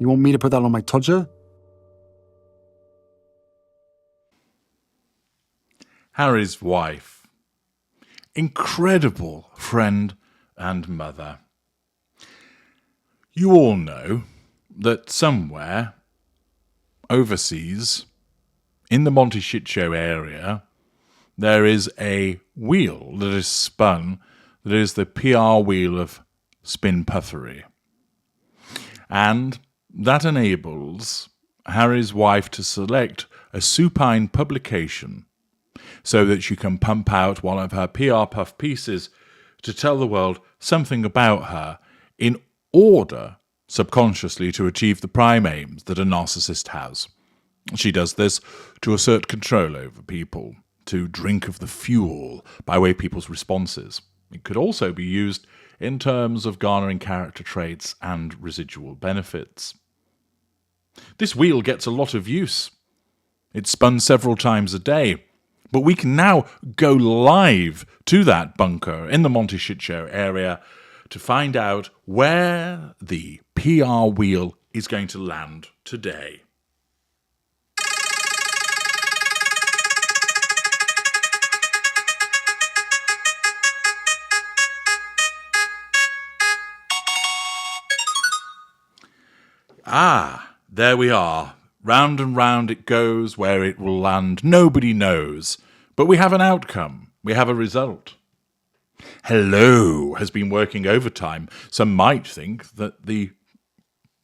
You want me to put that on my todger? Harry's wife. Incredible friend and mother. You all know that somewhere overseas, in the Monty Shit Show area, there is a wheel that is spun that is the PR wheel of spin puffery. And that enables Harry's wife to select a supine publication so that she can pump out one of her PR puff pieces to tell the world something about her in order, subconsciously, to achieve the prime aims that a narcissist has. She does this to assert control over people, to drink of the fuel by way of people's responses. It could also be used in terms of garnering character traits and residual benefits. This wheel gets a lot of use. It's spun several times a day, but we can now go live to that bunker in the Monty Shit Show area to find out where the PR wheel is going to land today. Ah, there we are. Round and round it goes. Where it will land, nobody knows. But we have an outcome. We have a result. Hello has been working overtime. Some might think that the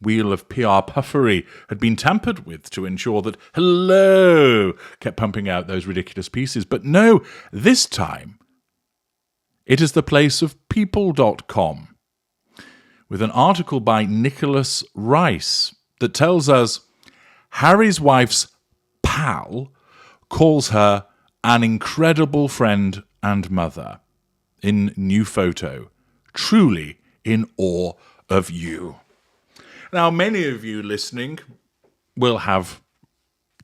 wheel of PR puffery had been tampered with to ensure that Hello kept pumping out those ridiculous pieces. But no, this time it is the place of people.com with an article by Nicholas Rice that tells us Harry's wife's pal calls her an incredible friend and mother. In new photo, truly in awe of you. Now, many of you listening will have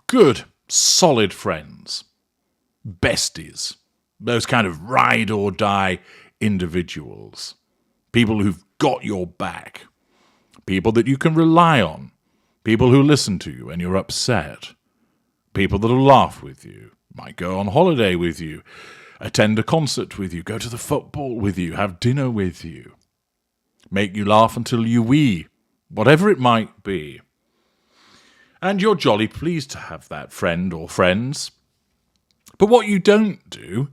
good, solid friends, besties, those kind of ride or die individuals, people who've got your back, people that you can rely on, people who listen to you when you're upset, people that'll laugh with you, might go on holiday with you, attend a concert with you, go to the football with you, have dinner with you, make you laugh until you wee, whatever it might be. And you're jolly pleased to have that friend or friends. But what you don't do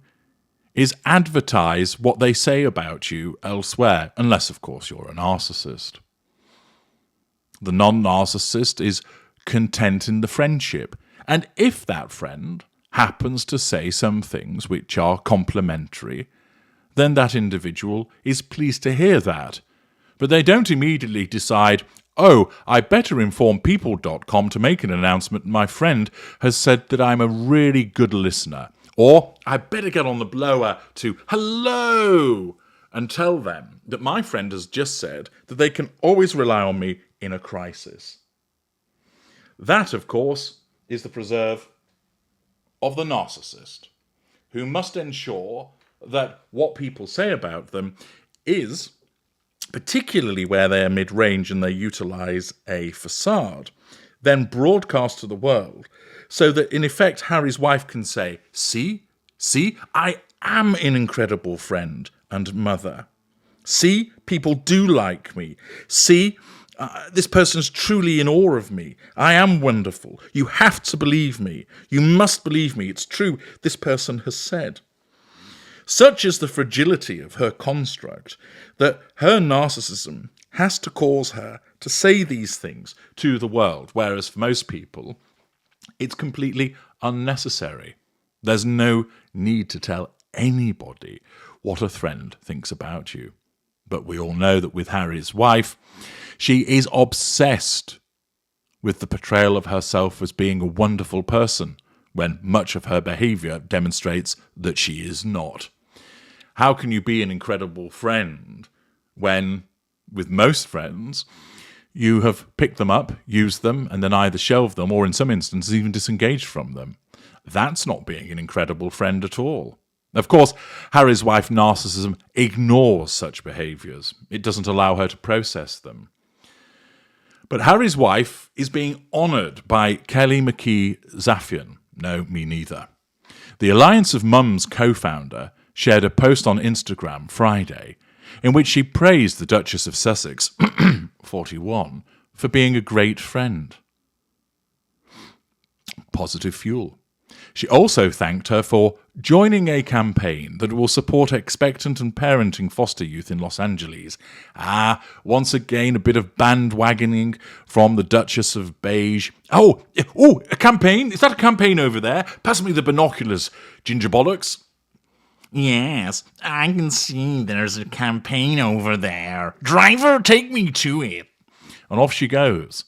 is advertise what they say about you elsewhere, unless, of course, you're a narcissist. The non-narcissist is content in the friendship. And if that friend happens to say some things which are complimentary, then that individual is pleased to hear that. But they don't immediately decide, oh, I better inform people.com to make an announcement my friend has said that I'm a really good listener. Or I better get on the blower to Hello and tell them that my friend has just said that they can always rely on me in a crisis. That, of course, is the preserve of the narcissist, who must ensure that what people say about them is, particularly where they are mid-range and they utilise a facade, then broadcast to the world, so that in effect Harry's wife can say, see, I am an incredible friend and mother. See, people do like me. See, this person's truly in awe of me. I am wonderful. You have to believe me. You must believe me. It's true, this person has said. Such is the fragility of her construct that her narcissism has to cause her to say these things to the world, whereas for most people, it's completely unnecessary. There's no need to tell anybody what a friend thinks about you. But we all know that with Harry's wife, she is obsessed with the portrayal of herself as being a wonderful person, when much of her behaviour demonstrates that she is not. How can you be an incredible friend when, with most friends, you have picked them up, used them, and then either shelved them or in some instances even disengaged from them? That's not being an incredible friend at all. Of course, Harry's wife narcissism ignores such behaviours. It doesn't allow her to process them. But Harry's wife is being honoured by Kelly McKee Zaffian. No, me neither. The Alliance of Mums co-founder shared a post on Instagram Friday in which she praised the Duchess of Sussex, 41, for being a great friend. Positive fuel. She also thanked her for joining a campaign that will support expectant and parenting foster youth in Los Angeles. Once again, a bit of bandwagoning from the Duchess of Beige. Oh, a campaign? Is that a campaign over there? Pass me the binoculars, ginger bollocks. Yes, I can see there's a campaign over there. Driver, take me to it. And off she goes,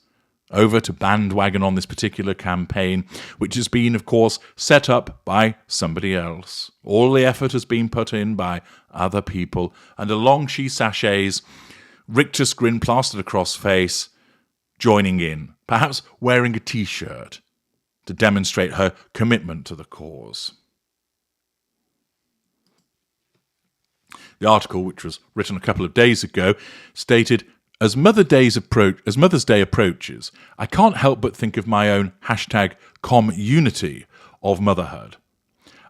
over to bandwagon on this particular campaign, which has been, of course, set up by somebody else. All the effort has been put in by other people, and along she sachets, rictus grin plastered across face, joining in, perhaps wearing a T-shirt to demonstrate her commitment to the cause. The article, which was written a couple of days ago, stated, As Mother's Day approaches, I can't help but think of my own #community of motherhood.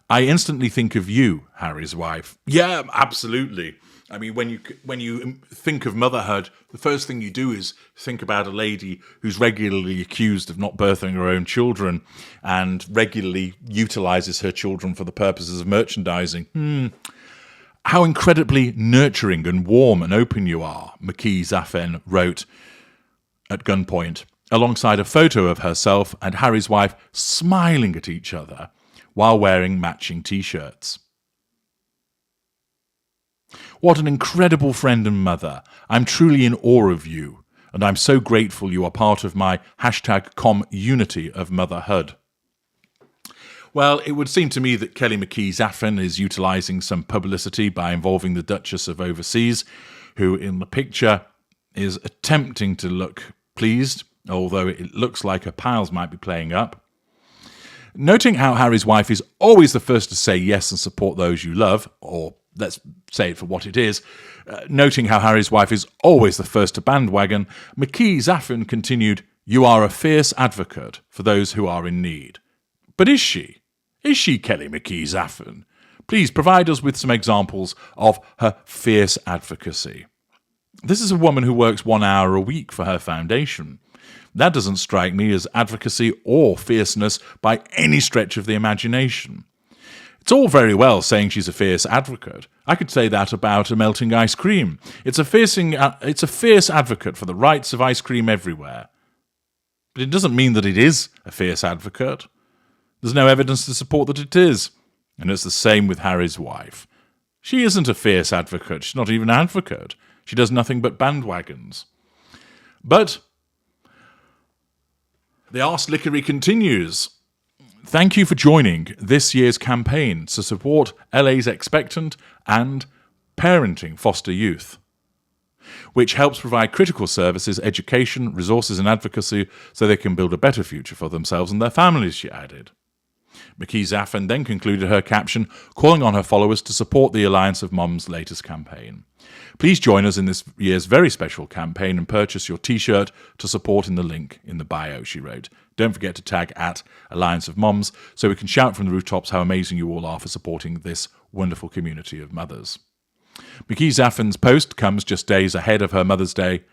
I instantly think of you, Harry's wife. Yeah, absolutely. I mean, when you think of motherhood, the first thing you do is think about a lady who's regularly accused of not birthing her own children and regularly utilises her children for the purposes of merchandising. How incredibly nurturing and warm and open you are, McKee Zaffian wrote at gunpoint, alongside a photo of herself and Harry's wife smiling at each other while wearing matching T-shirts. What an incredible friend and mother. I'm truly in awe of you, and I'm so grateful you are part of my #community of motherhood. Well, it would seem to me that Kelly McKee Zaffian is utilising some publicity by involving the Duchess of Overseas, who in the picture is attempting to look pleased, although it looks like her pals might be playing up. Noting how Harry's wife is always the first to say yes and support those you love, or let's say it for what it is, noting how Harry's wife is always the first to bandwagon, McKee Zaffian continued, You are a fierce advocate for those who are in need. But is she? Is she Kelly McKee Zaffian? Please provide us with some examples of her fierce advocacy. This is a woman who works 1 hour a week for her foundation. That doesn't strike me as advocacy or fierceness by any stretch of the imagination. It's all very well saying she's a fierce advocate. I could say that about a melting ice cream. It's a fierce advocate for the rights of ice cream everywhere. But it doesn't mean that it is a fierce advocate. There's no evidence to support that it is. And it's the same with Harry's wife. She isn't a fierce advocate. She's not even an advocate. She does nothing but bandwagons. But the arse lickery continues. Thank you for joining this year's campaign to support LA's expectant and parenting foster youth, which helps provide critical services, education, resources and advocacy so they can build a better future for themselves and their families, she added. McKee Zaffian then concluded her caption, calling on her followers to support the Alliance of Mums' latest campaign. Please join us in this year's very special campaign and purchase your T-shirt to support in the link in the bio, she wrote. Don't forget to tag at Alliance of Mums so we can shout from the rooftops how amazing you all are for supporting this wonderful community of mothers. McKee Zaffian's post comes just days ahead of her Mother's Day,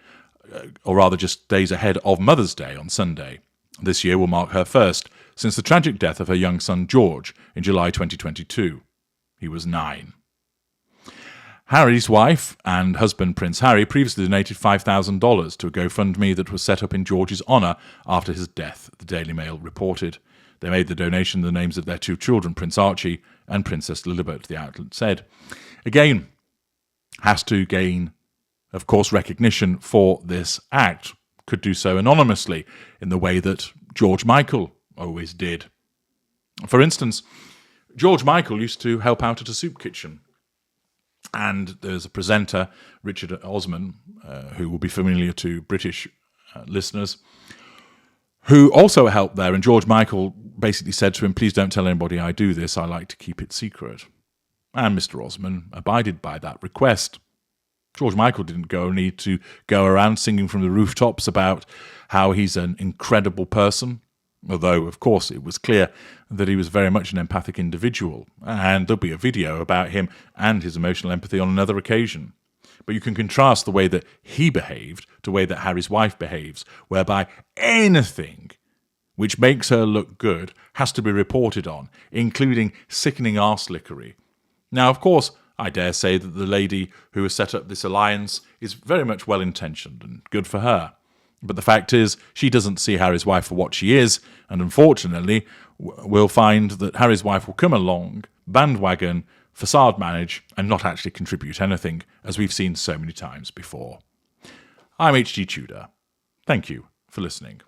or rather just days ahead of Mother's Day on Sunday. This year will mark her first since the tragic death of her young son George in July 2022. He was 9. Harry's wife and husband Prince Harry previously donated $5,000 to a GoFundMe that was set up in George's honour after his death, the Daily Mail reported. They made the donation in the names of their 2 children, Prince Archie and Princess Lilibet, the outlet said. Again, has to gain, of course, recognition for this act. Could do so anonymously in the way that George Michael always did. For instance, George Michael used to help out at a soup kitchen. And there's a presenter, Richard Osman, who will be familiar to British listeners, who also helped there. And George Michael basically said to him, please don't tell anybody I do this. I like to keep it secret. And Mr. Osman abided by that request. George Michael didn't need to go around singing from the rooftops about how he's an incredible person, although, of course, it was clear that he was very much an empathic individual, and there'll be a video about him and his emotional empathy on another occasion. But you can contrast the way that he behaved to the way that Harry's wife behaves, whereby anything which makes her look good has to be reported on, including sickening arselickery. Now, of course, I dare say that the lady who has set up this alliance is very much well-intentioned and good for her. But the fact is, she doesn't see Harry's wife for what she is, and unfortunately, we'll find that Harry's wife will come along, bandwagon, facade manage, and not actually contribute anything, as we've seen so many times before. I'm H.G. Tudor. Thank you for listening.